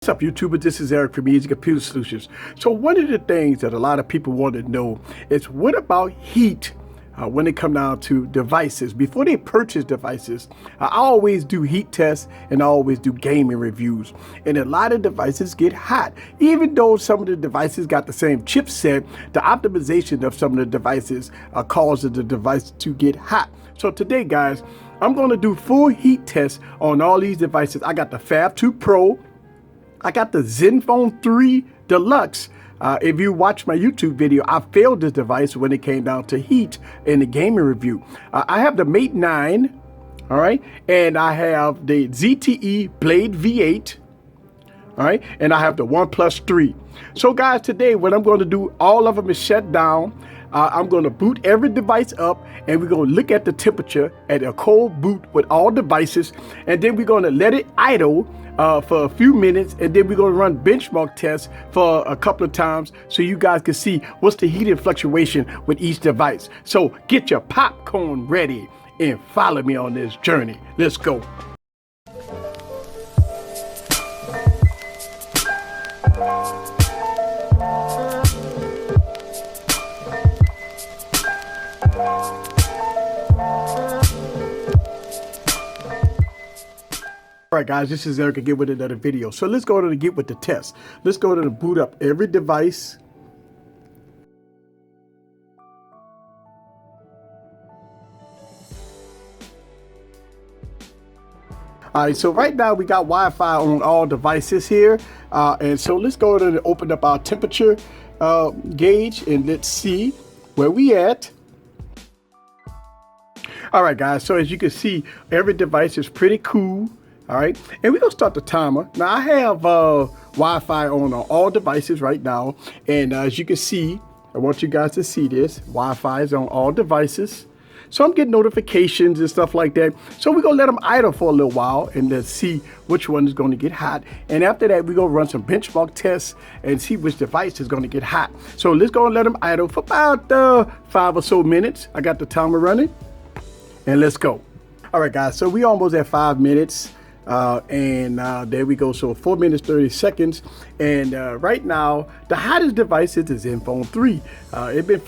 What's up, YouTuber? This is Eric from Easy Computer Solutions. So one of the things that a lot of people want to know is what about heat when it comes down to devices. Before they purchase devices, I always do heat tests and I always do gaming reviews. And a lot of devices get hot. Even though some of the devices got the same chipset, the optimization of some of the devices causes the device to get hot. So today, guys, I'm going to do full heat tests on all these devices. I got the Fab 2 Pro. I got the Zenfone 3 Deluxe. If you watch my YouTube video, I failed this device when it came down to heat in the gaming review. I have the Mate 9, all right, and I have the ZTE Blade V8, all right, and I have the OnePlus 3. So guys, today what I'm going to do, all of them is shut down. I'm going to boot every device up, and we're going to look at the temperature at a cold boot with all devices, and then we're going to let it idle for a few minutes, and then we're going to run benchmark tests for a couple of times so you guys can see what's the heating fluctuation with each device. So get your popcorn ready and follow me on this journey. Let's go. All right, guys, this is Eric again with another video. So let's go to the get with the test. Let's go to the boot up every device. All right, so right now we got Wi-Fi on all devices here. And so let's go to the open up our temperature gauge and let's see where we at. All right, guys, so as you can see, every device is pretty cool. All right, and we're gonna start the timer. Now I have Wi-Fi on all devices right now, and as you can see, I want you guys to see this. Wi-Fi is on all devices, so I'm getting notifications and stuff like that. So we're gonna let them idle for a little while, and let's see which one is going to get hot. And after that, we're gonna run some benchmark tests and see which device is going to get hot. So let's go and let them idle for about 5 or so minutes. I got the timer running, and let's go. All right, guys, so we almost at 5 minutes. There we go. So 4 minutes 30 seconds, and right now the hottest device is the Zenfone 3. It's been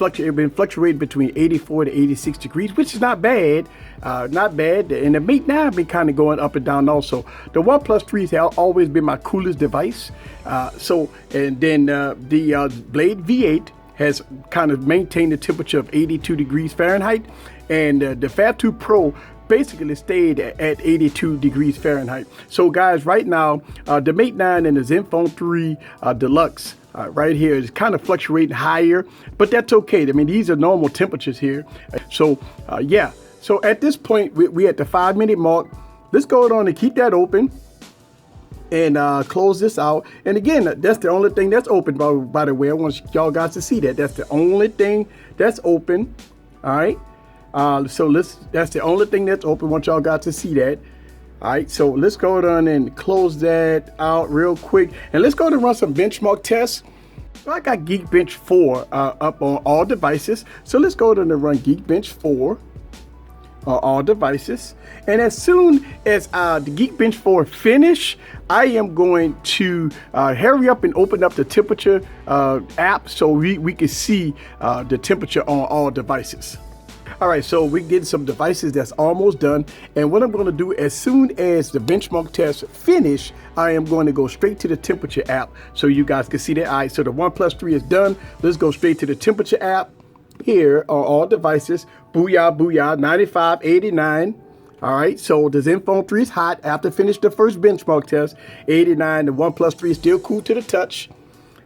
fluctuating between 84 to 86 degrees, which is not bad. Not bad. And the Mate 9 been kind of going up and down also. The OnePlus 3 has always been my coolest device. And then the Blade V8 has kind of maintained the temperature of 82 degrees Fahrenheit, and the Fab 2 Pro basically stayed at 82 degrees Fahrenheit. So guys, right now, the Mate 9 and the Zenfone 3 Deluxe right here is kind of fluctuating higher, but that's okay. I mean, these are normal temperatures here. So yeah, so at this point, we at the 5 minute mark. Let's go on and keep that open and close this out. And again, that's the only thing that's open, by the way. I want y'all guys to see that. That's the only thing that's open, all right? So that's the only thing that's open. I want y'all got to see that. All right, so let's go down and close that out real quick. And let's go to run some benchmark tests. So I got Geekbench 4 up on all devices. So let's go down and run Geekbench 4 on all devices. And as soon as the Geekbench 4 finish, I am going to hurry up and open up the temperature app so we can see the temperature on all devices. All right, so we're getting some devices that's almost done. And what I'm going to do, as soon as the benchmark tests finish, I am going to go straight to the temperature app so you guys can see that. All right, so the OnePlus 3 is done. Let's go straight to the temperature app here on all devices. Booyah, booyah, 95, 89. All right, so the Zenfone 3 is hot after finish the first benchmark test. 89, the OnePlus 3 is still cool to the touch.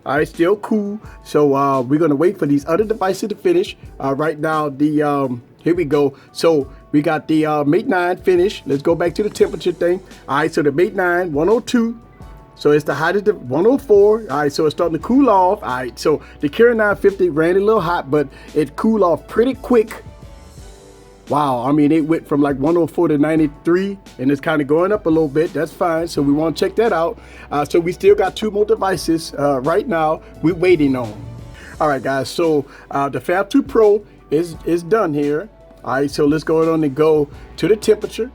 All right, still cool. So we're gonna wait for these other devices to finish. Right now, here we go. So we got the Mate 9 finished. Let's go back to the temperature thing. All right, so the Mate 9, 102. So it's the hottest, 104. All right, so it's starting to cool off. All right, so the Kira 950 ran a little hot, but it cooled off pretty quick. Wow, I mean, it went from like 104 to 93, and it's kind of going up a little bit. That's fine, so we want to check that out. So we still got 2 more devices right now we're waiting on. All right, guys, so the Fab 2 Pro is done here. All right, so let's go on and go to the temperature.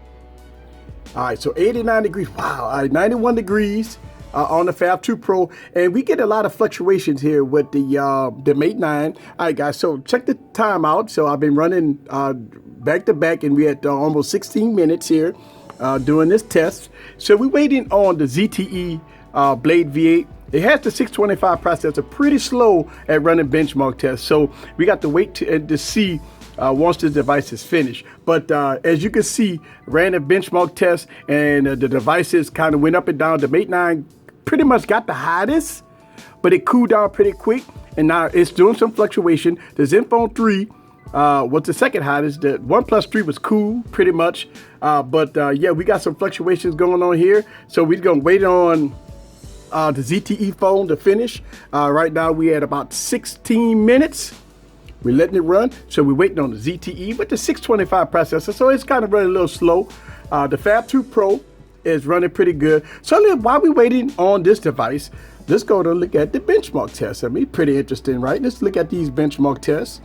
All right, so 89 degrees. Wow, all right, 91 degrees. on the Fab 2 Pro, and we get a lot of fluctuations here with the Mate 9. All right, guys, so check the time out. So I've been running back to back, and we're at almost 16 minutes here doing this test. So we're waiting on the ZTE Blade V8. It has the 625 processor, pretty slow at running benchmark tests. So we got to wait to see once the device is finished. But as you can see, ran a benchmark test, and the devices kind of went up and down. The Mate 9 pretty much got the hottest, but it cooled down pretty quick, and now it's doing some fluctuation. The Zenfone 3 was the second hottest. The OnePlus 3 was cool pretty much, but yeah, we got some fluctuations going on here. So we're gonna wait on the ZTE phone to finish. Right now we at about 16 minutes. We're letting it run, so we're waiting on the ZTE with the 625 processor, so it's kind of running a little slow. The Fab 2 Pro is running pretty good. So while we're waiting on this device, let's go to look at the benchmark tests. I mean, pretty interesting, right? Let's look at these benchmark tests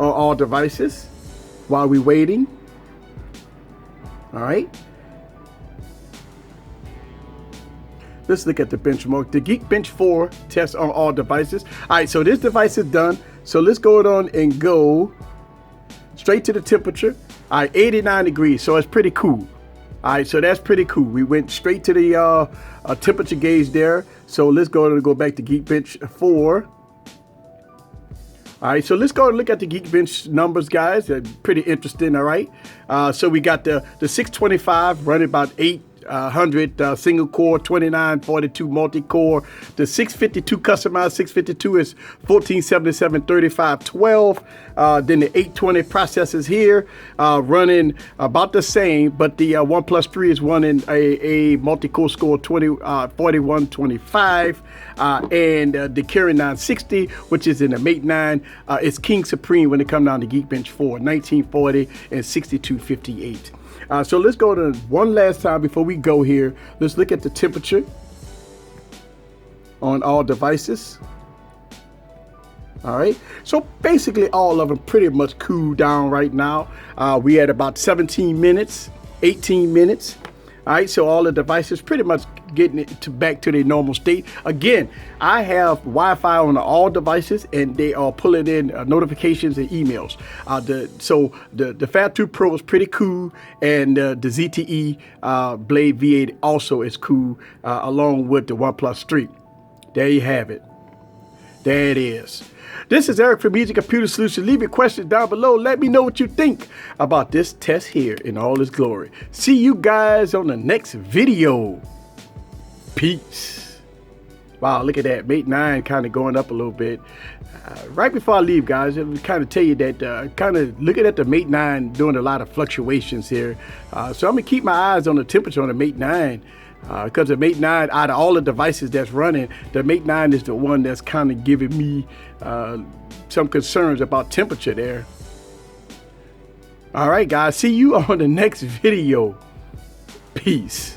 on all devices while we're waiting. All right. Let's look at the benchmark. The Geekbench 4 test on all devices. All right, so this device is done. So let's go on and go straight to the temperature. All right, 89 degrees, so it's pretty cool. All right, so that's pretty cool. We went straight to the temperature gauge there. So let's go back to Geekbench 4. All right, so let's go and look at the Geekbench numbers, guys. They're pretty interesting, all right? So we got the 625 running about 800 single core, 2942 multi-core. The 652 customized 652 is 1477 3512. Then the 820 processors here running about the same, but the OnePlus 3 is running a multi-core score 4125. And the Carry 960, which is in the Mate 9, is King Supreme when it comes down to Geekbench 4, 1940 and 6258. So let's go to one last time before we go here. Let's look at the temperature on all devices. All right, so basically all of them pretty much cooled down right now. We at about 17 minutes, 18 minutes. All right, so all the devices pretty much getting it back to their normal state. Again, I have Wi-Fi on all devices, and they are pulling in notifications and emails. So the Fab 2 Pro is pretty cool, and the ZTE Blade V8 also is cool, along with the OnePlus 3. There you have it. There it is. This is Eric from Easy Computer Solutions. Leave your questions down below. Let me know what you think about this test here in all its glory. See you guys on the next video. Peace. Wow, look at that. Mate 9 kind of going up a little bit. Right before I leave, guys, I would kind of tell you that kind of looking at the Mate 9 doing a lot of fluctuations here. So I'm going to keep my eyes on the temperature on the Mate 9. Because the Mate 9, out of all the devices that's running, the Mate 9 is the one that's kind of giving me some concerns about temperature there. All right, guys, see you on the next video. Peace.